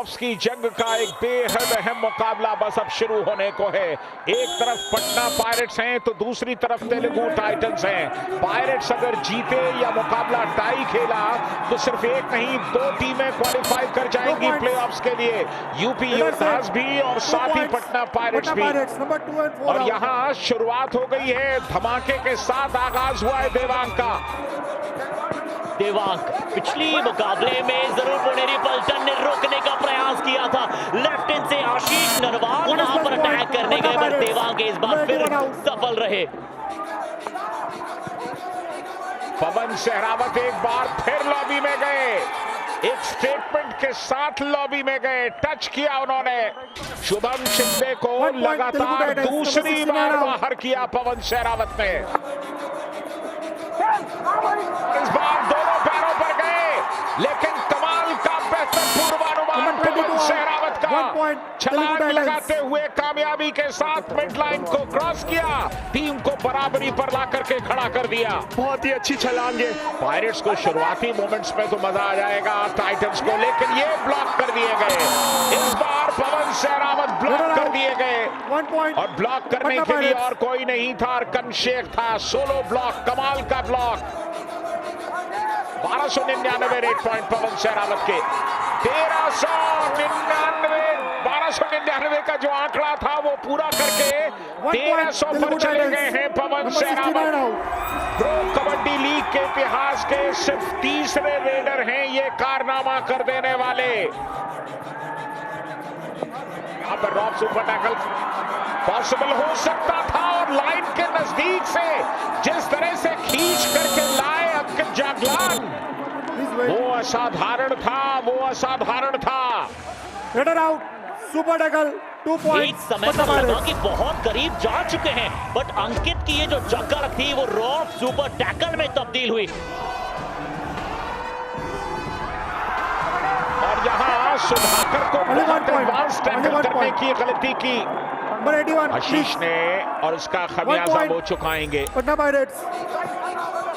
Playoffs की जंग का एक बेहद अहम मुकाबला बस अब शुरू होने को है। एक तरफ पटना पायरेट्स हैं तो दूसरी तरफ तेलुगु टाइटंस हैं। पायरेट्स अगर जीते या मुकाबला टाई खेला तो सिर्फ एक नहीं दो टीमें क्वालिफाई कर जाएंगी प्लेऑफ्स के लिए, यूपी योद्धास भी और साथ ही पटना पायरेट्स भी। और यहाँ शुरुआत हो गई है, धमाके के साथ आगाज हुआ है देवांग का। देवांग पिछली मुकाबले में जरूर पुनेरी पलटन ने रोकने का प्रयास किया था। लेफ्ट इन से आशीष नरवाल वहां पर अटैक करने गए, पर देवांग इस बार फिर सफल रहे। पवन सहरावत एक बार फिर लॉबी में गए, एक स्टेटमेंट के साथ लॉबी में गए, टच किया उन्होंने। शुभम शिंदे को लगातार दूसरी बार बाहर किया पवन सहरावत ने। इस बार दोनों पैरों पर गए, लेकिन कमाल का बेहतर पूर्वानुमान पवन सहरावत का। छलांग लगाते हुए कामयाबी के साथ मिड लाइन को क्रॉस किया, टीम को बराबरी पर ला करके खड़ा कर दिया। बहुत ही अच्छी छलांग है। पायरेट्स को शुरुआती मोमेंट्स में तो मजा आ जाएगा टाइटंस को, लेकिन ये ब्लॉक कर दिए गए। इस बार पवन सहरावत ब्लॉक कर दिए गए, और ब्लॉक करने के लिए और कोई नहीं था, अरकन शेख था। सोलो ब्लॉक, कमाल का ब्लॉक। 1299 रेट पॉइंट पवन सहरावत के। 1299 का जो आंकड़ा था वो पूरा करके 1300 पर चले गए हैं पवन सहरावत। प्रो कबड्डी लीग के इतिहास के सिर्फ तीसरे रेडर हैं ये कारनामा कर देने वाले। यहाँ पर रॉब सुपर टैकल पॉसिबल हो सकता था, और लाइन के नजदीक से जिस तरह से खींच करके लाए अंकित जागलान, वो असाधारण था, वो असाधारण था। Header out, super tackle, 2 point. एक समय पर लगा कि बहुत करीब जा चुके हैं, बट अंकित की ये जो जगह थी वो रॉब सुपर टैकल में तब्दील हुई। और यहाँ सुधाकर को एडवांस टैकल करने की गलती की आशीष ने, और उसका खमियाजा वो चुकाएंगे। पटना पायरेट्स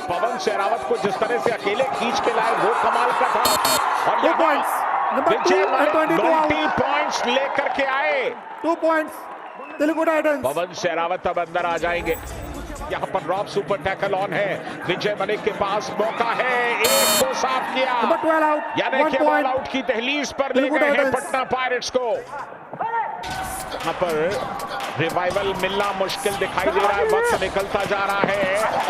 पवन सहरावत को जिस तरह से अकेले खींच के लाए वो कमाल का था। और 2 पॉइंट्स, विजय मलिक 20 पॉइंट्स लेकर के आए। 2 पॉइंट्स तेलुगु टाइटंस। पवन सहरावत अब अंदर आ जाएंगे। यहाँ पर रॉब सुपर टैकल ऑन है, विजय मलिक के पास मौका है, एक को साफ किया, यानी कि बॉल आउट की दहलीज पर ले गए हैं पटना पायरेट्स को। यहाँ पर रिवाइवल मिलना मुश्किल दिखाई दे रहा है, वक्त निकलता जा रहा है,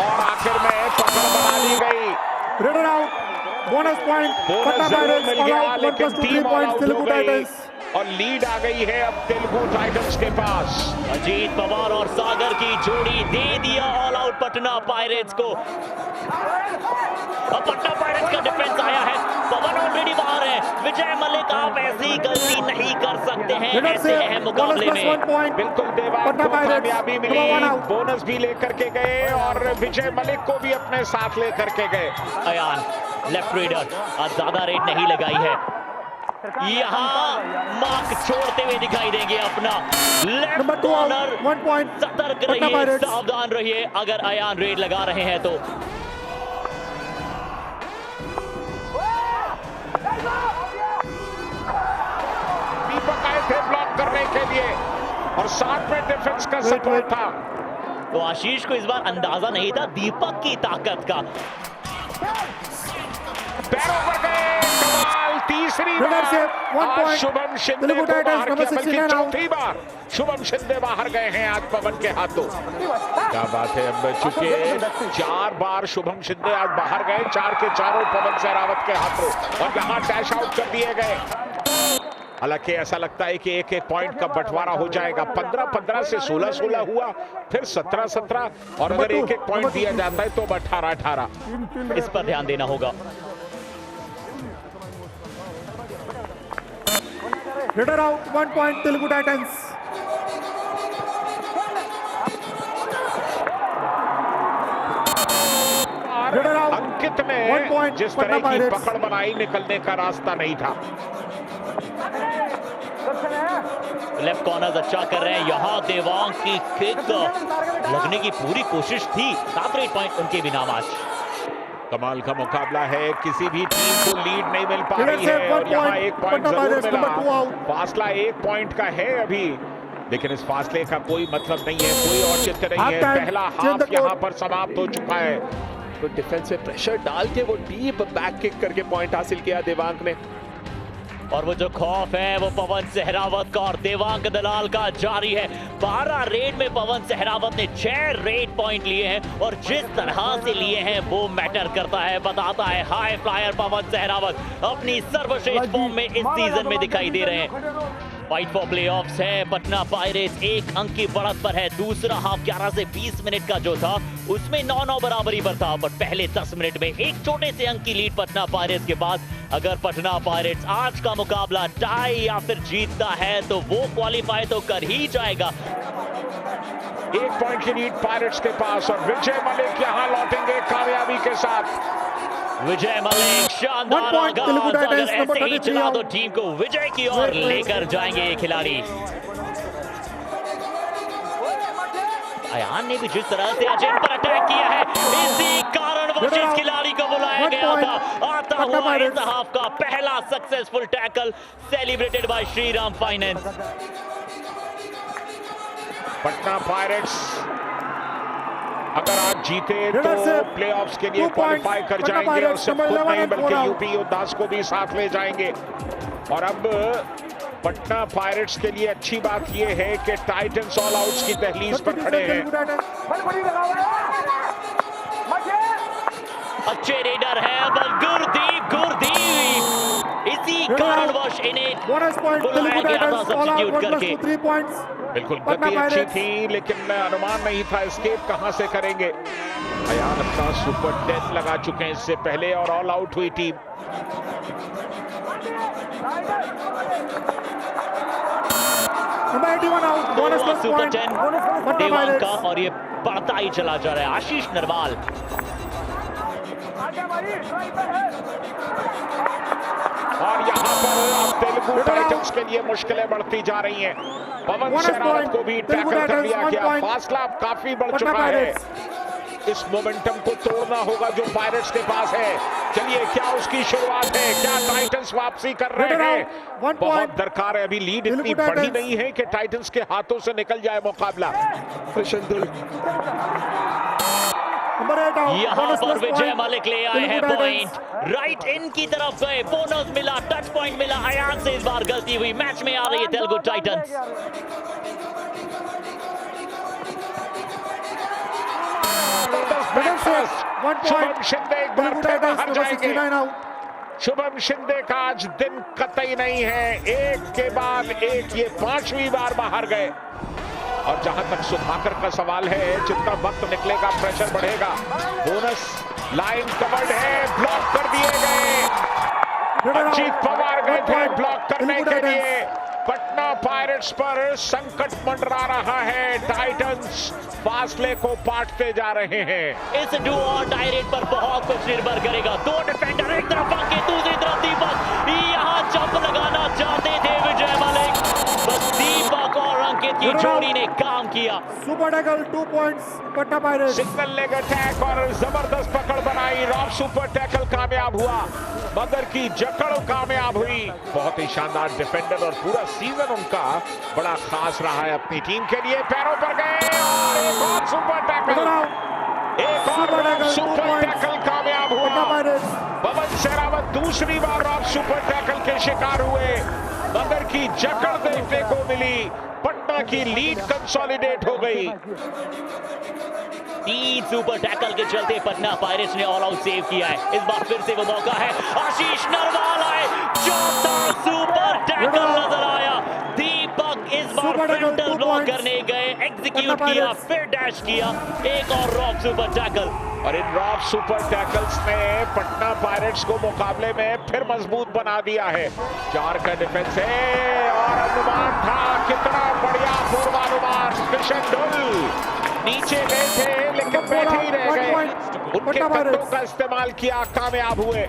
और आखिर में पकड़ बना ली गई। Raider out, bonus point Patna Pirates, मिल गया, लेकिन टीम ऑल आउट हो गई और लीड आ गई है अब तेलुगु टाइटंस के पास। अजीत पवार और सागर की जोड़ी दे दिया ऑल आउट पटना पायरेट्स को। अब पटना पायरेट्स का डिफेंस आया है, पवन ऑलरेडी बाहर है। विजय मलिक, आप ऐसी गलती नहीं कर सकते हैं ऐसे अहम मुकाबले में। बिल्कुल, देवांग को कामयाबी मिली, बोनस भी लेकर के गए, और विजय मलिक को भी अपने साथ लेकर के गए। अयान लेफ्ट रेडर आज ज्यादा रेट नहीं लगाई है, यहाँ मार्क छोड़ते हुए दिखाई देंगे अपना लेफ्ट कॉर्नर। 1 पॉइंट, सतर्क रहिए, सावधान रहिए अगर अयान रेड लगा रहे हैं तो। दीपक आए थे ब्लॉक करने के लिए, और साथ में डिफेंस का सपोर्ट था। तो आशीष को इस बार अंदाजा नहीं था दीपक की ताकत का। पैरों पर गए, कमाल, तीसरी बार शुभम शिंदे को बाहर किया, बल्कि चौथी बार शुभम शिंदे बाहर गए हैं आज पवन के हाथों। क्या बात है, अब चुके 4 बार शुभम शिंदे आज बाहर गए, 4 के चारों पवन सहरावत के हाथों, और यहाँ डैश आउट कर दिए गए। हालांकि ऐसा लगता है कि एक पॉइंट का बंटवारा हो जाएगा। 15-15 से 16-16 हुआ, फिर 17-17, और अगर एक पॉइंट दिया जाता है तो 18-18। इस पर ध्यान देना होगा। Raider out, 1 point Telugu Titans. Ankit ने जिस तरह की पकड़ बनाई, निकलने का रास्ता नहीं था। लेफ्ट कॉर्नर अच्छा कर रहे हैं, यहाँ देवांग की किक लगने की पूरी कोशिश थी। 7 रेट पॉइंट उनके भी नाम आज। कमाल का मुकाबला है, किसी भी टीम को लीड नहीं मिल पा रही है और यहाँ एक पॉइंट जरूर मिला। फासला 1 पॉइंट का है अभी, लेकिन इस फासले का कोई मतलब नहीं है, कोई औचित्य नहीं है। पहला हाफ यहाँ पर समाप्त हो चुका है। तो डिफेंस पे प्रेशर डाल के वो डीप बैक किक करके पॉइंट हासिल किया देवांग ने। और वो जो खौफ है वो पवन सहरावत का और देवांग दलाल का जारी है। 12 रेड में पवन सहरावत ने 6 रेड पॉइंट लिए हैं और जिस तरह से लिए हैं वो मैटर करता है, बताता है। हाई फ्लायर पवन सहरावत अपनी सर्वश्रेष्ठ फॉर्म में इस सीजन में दिखाई दे रहे हैं। फाइट फॉर प्लेऑफ्स है, पटना पायरेट्स 1 अंक की बढ़त पर है। दूसरा हाफ 11 से 20 मिनट का जो था उसमें 9-9 बराबरी पर था, पर पहले 10 मिनट में एक छोटे से अंक की लीड पटना पायरेट्स के बाद अगर पटना पायरेट्स आज का मुकाबला टाई या फिर जीतता है तो वो क्वालिफाई तो कर ही जाएगा। 1 पॉइंट की लीड पायरेट्स के पास और विजय मलिक यहाँ लौटेंगे कामयाबी के साथ। विजय मलिक शानदार आगाज, अगर ऐसे ही चला तो टीम को विजय की ओर लेकर जाएंगे ये खिलाड़ी। अयान ने भी जिस तरह से अजय पर अटैक किया है, इसी कारणवश इस खिलाड़ी को बुलाया गया था। आता हुआ इस हाफ का पहला successful tackle celebrated by Shriram finance. Patna pirates अगर आज जीते तो प्लेऑफ्स के लिए क्वालिफाई कर जाएंगे और सिर्फ खुद नहीं बल्कि यूपी योद्धास को भी साथ ले जाएंगे। और अब पटना पायरेट्स के लिए अच्छी बात यह है कि टाइटंस ऑल आउट्स की दहलीज पर खड़े हैं। अच्छे रेडर है अब गुरदीप इसी कारणवश इन्हें बुलाया गया था सब्स्टिट्यूट करके। बिल्कुल गति अच्छी थी लेकिन अनुमान नहीं था एस्केप कहां से करेंगे। अयान अपना सुपर 10 लगा चुके हैं इससे पहले और ऑल आउट हुई टीम। सुपर 10 देवांग का और ये बढ़ता ही चला जा रहा है। आशीष नरवाल और यहाँ पर अब तेलुगु टाइटंस के लिए मुश्किलें बढ़ती जा रही हैं। पवन सहरावत को भी टैकल कर लिया गया, फासला अब काफी बढ़ चुका है। इस मोमेंटम को तोड़ना होगा जो पायरेट्स के पास है। चलिए क्या उसकी शुरुआत है, क्या टाइटंस वापसी कर रहे हैं? बहुत दरकार है, अभी लीड इतनी बड़ी नहीं है कि टाइटंस के हाथों से निकल जाए मुकाबला। यहाँ पर विजय मलिक ले आए हैं पॉइंट, राइट इन की तरफ गए, बोनस मिला, टच पॉइंट मिला। अयान से इस बार गलती हुई, मैच में आ रही है तेलुगु टाइटंस। शुभम शिंदे एक बार फिर बाहर जाएंगे। शुभम शिंदे का आज दिन कतई नहीं है, एक के बाद एक ये 5वीं बार बाहर गए। और जहां तक सुधाकर का सवाल है, जितना वक्त निकलेगा प्रेशर बढ़ेगा। बोनस लाइन कवर्ड है, ब्लॉक कर दिए गए। अजीत पवार गए थे ब्लॉक करने के लिए। पटना पायरेट्स पर संकट मंडरा रहा है, टाइटंस फासले को पाटते जा रहे हैं। इस डू और डाई रेट पर बहुत कुछ निर्भर करेगा। 2 डिफेंडर, एक तरफ आके दूसरी तरफ दीपक, यहाँ जंप लगाना चाहते थे विजय मलिक, बस दीपक और अंकित की जोड़ी ने काम किया। Super tackle 2 points Patna pirates. Signal leg attack और जबरदस्त पकड़ बनाई। रॉब सुपर टैकल कामयाब हुआ, मगर की जकड़ कामयाब हुई। बहुत ही शानदार डिफेंडर और पूरा सीजन उनका बड़ा खास रहा है अपनी टीम के लिए। पैरों पर गए और एक और सुपर टैकल, एक और सुपर टैकल कामयाब हुआ। पवन सहरावत दूसरी बार रॉब सुपर टैकल के शिकार हुए, मगर की जकड़ देखने को मिली। पटना की लीड कंसोलिडेट हो गई। 3 सुपर टैकल के चलते पटना पायरेट्स ने ऑल आउट सेव किया है। इस बार फिर से वो मौका है, आशीष नरवाल आए, 4था सुपर टैकल नजर आया। दीपक इस बार फ्रंटल ब्लॉक करने गए, एग्जीक्यूट किया, फिर डैश किया, एक और रॉब सुपर टैकल। और इन रॉब सुपर टैकल्स ने पटना पायरेट्स को मुकाबले में फिर मजबूत बना दिया है। 4 का डिफेंस है और अनुमान था, कितना बढ़िया पूर्वानुमान। किशन डुल नीचे गए थे लेकिन बैठे ही रह गए, उनके कदमों का इस्तेमाल किया, कामयाब हुए।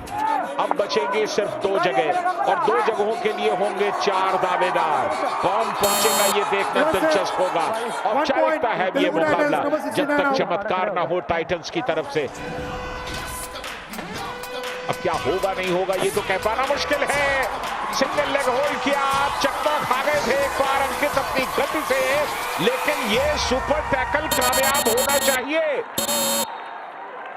अब बचेंगे सिर्फ 2 जगह और 2 जगहों के लिए होंगे 4 दावेदार। कौन पहुंचेगा ये देखना दिलचस्प होगा। औपचारिकता है ये मुकाबला, जब तक चमत्कार ना हो टाइटंस की तरफ से। अब क्या होगा नहीं होगा ये तो कह पाना मुश्किल है। सिंगल लेग होल्ड किया, चकमा खा गए थे एक बार अंकित अपनी गति से, लेकिन ये सुपर टैकल कामयाब होना चाहिए।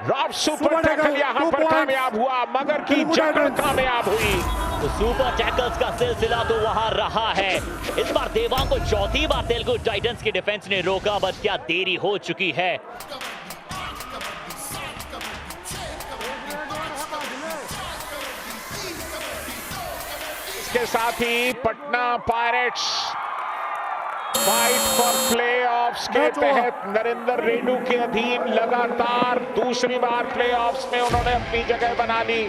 रॉब सुपर टैकल यहां पर कामयाब हुआ, मगर की जकड़ कामयाब हुई। तो सुपर टैकल्स का सिलसिला तो वहां रहा है। इस बार देवांग को चौथी बार तेलुगु टाइटंस की डिफेंस ने रोका, बस क्या देरी हो चुकी है। इसके साथ ही Patna Pirates fight for playoffs के तहत नरेंद्र रेणु के अधीन लगातार दूसरी बार प्लेऑफ्स में उन्होंने अपनी जगह बना ली।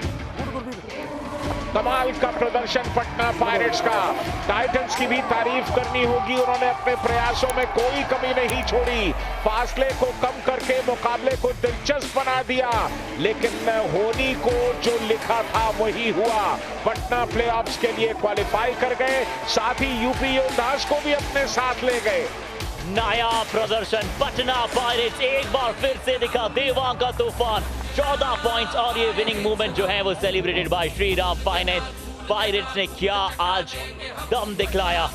कमाल का प्रदर्शन पटना पायरेट्स का, टाइटंस की भी तारीफ करनी होगी। उन्होंने अपने प्रयासों में कोई कमी नहीं छोड़ी, फासले को कम करके मुकाबले को दिलचस्प बना दिया, लेकिन होनी को जो लिखा था वही हुआ। पटना प्लेऑफ्स के लिए क्वालिफाई कर गए, साथ ही यूपी योद्धास को भी अपने साथ ले गए। नया प्रदर्शन पटना पायरेट्स, एक बार फिर से दिखा देवांग का तूफान। 14 पॉइंट्स और ये विनिंग मूवमेंट जो है वो celebrated by Shriram finance. Pirates ने क्या आज दम दिखलाया।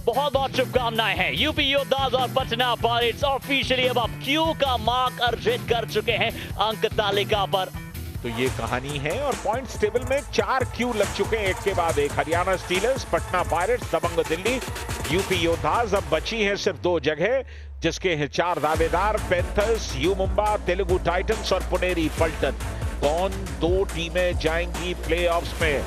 बहुत बहुत शुभकामनाएं हैं। यूपी योद्धास और पटना पायरेट्स ऑफिशियली अब क्यू का मार्क अर्जित कर चुके हैं अंक तालिका पर। तो ये कहानी है और पॉइंट्स टेबल में 4 क्यू लग चुके हैं, एक के बाद एक। हरियाणा स्टीलर्स, पटना पायरेट्स, दबंग दिल्ली, यूपी योद्धास। अब बची है सिर्फ 2 जगह, जिसके हैं 4 दावेदार, panthers, you Mumba, Telugu Titans और पुनेरी पल्टन। कौन 2 टीमें जाएंगी प्लेऑफ्स में?